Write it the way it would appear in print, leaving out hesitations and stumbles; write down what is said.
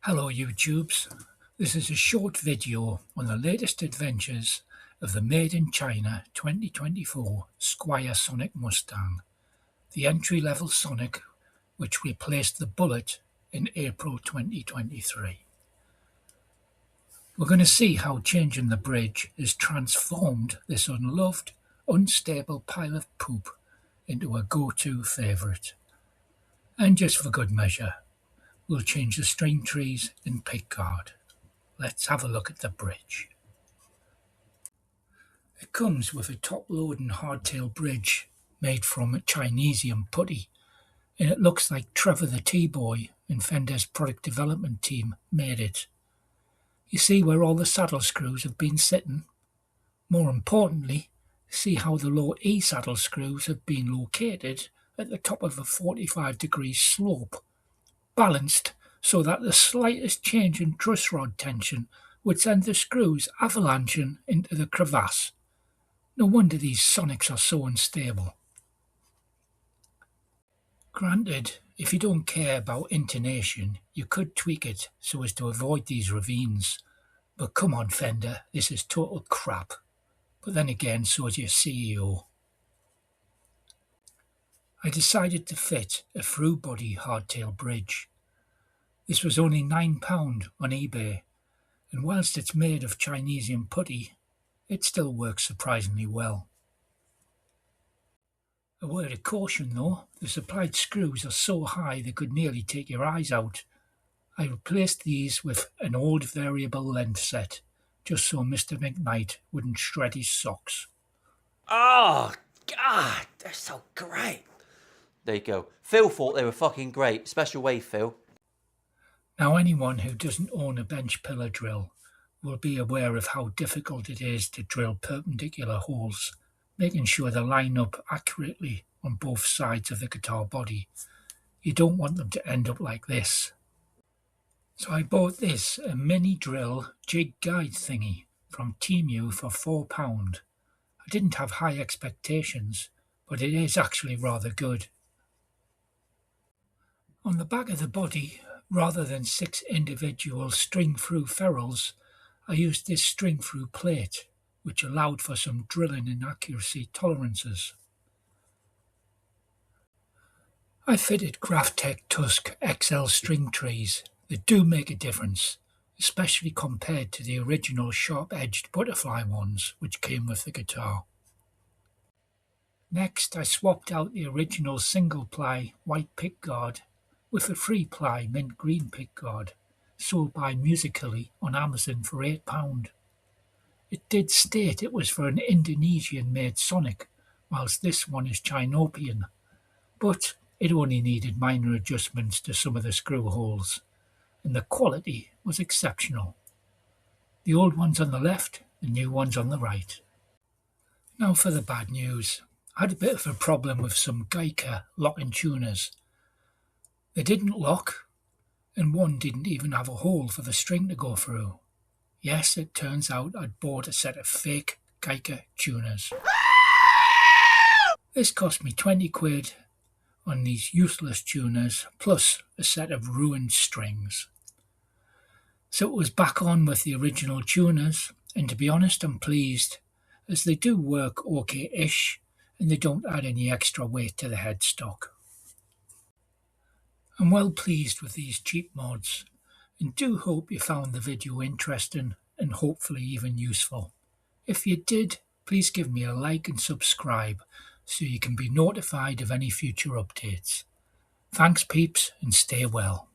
Hello YouTubes, this is a short video on the latest adventures of the Made in China 2024 Squier Sonic Mustang, the entry-level Sonic which replaced the Bullet in April 2023. We're going to see how changing the bridge has transformed this unloved, unstable pile of poop into a go-to favourite. And just for good measure, we'll change the string trees in pickguard. Let's have a look at the bridge. It comes with a top-loading hardtail bridge made from Chinesium putty, and it looks like Trevor the T-Boy and Fender's product development team made it. You see where all the saddle screws have been sitting? More importantly, see how the low E saddle screws have been located at the top of a 45-degree slope, balanced so that the slightest change in truss rod tension would send the screws avalanching into the crevasse. No wonder these Sonics are so unstable. Granted, if you don't care about intonation, you could tweak it so as to avoid these ravines. But come on Fender, this is total crap. But then again, so is your CEO. I decided to fit a through-body hardtail bridge. This was only £9 on eBay, and whilst it's made of Chinesium putty, it still works surprisingly well. A word of caution though, the supplied screws are so high they could nearly take your eyes out. I replaced these with an old variable length set, just so Mr. McKnight wouldn't shred his socks. Oh, God, they're so great. There you go. Phil thought they were fucking great. Special way, Phil. Now anyone who doesn't own a bench pillar drill will be aware of how difficult it is to drill perpendicular holes, making sure they line up accurately on both sides of the guitar body. You don't want them to end up like this. So I bought this, a mini drill jig guide thingy from Temu for £4. I didn't have high expectations, but it is actually rather good. On the back of the body, rather than 6 individual string-through ferrules, I used this string-through plate, which allowed for some drilling and accuracy tolerances. I fitted Graphtec Tusk XL string trees that do make a difference, especially compared to the original sharp-edged butterfly ones which came with the guitar. Next, I swapped out the original single-ply white pickguard with a 3-ply mint green pickguard, sold by Musically on Amazon for £8. It did state it was for an Indonesian-made Sonic, whilst this one is Chinopian, but it only needed minor adjustments to some of the screw holes, and the quality was exceptional. The old one's on the left, the new one's on the right. Now for the bad news. I had a bit of a problem with some guyker locking tuners. They didn't lock, and one didn't even have a hole for the string to go through. Yes, it turns out I'd bought a set of fake guyker tuners. This cost me 20 quid on these useless tuners, plus a set of ruined strings. So it was back on with the original tuners, and to be honest, I'm pleased, as they do work okay-ish, and they don't add any extra weight to the headstock. I'm well pleased with these cheap mods, and do hope you found the video interesting and hopefully even useful. If you did, please give me a like and subscribe so you can be notified of any future updates. Thanks peeps, and stay well.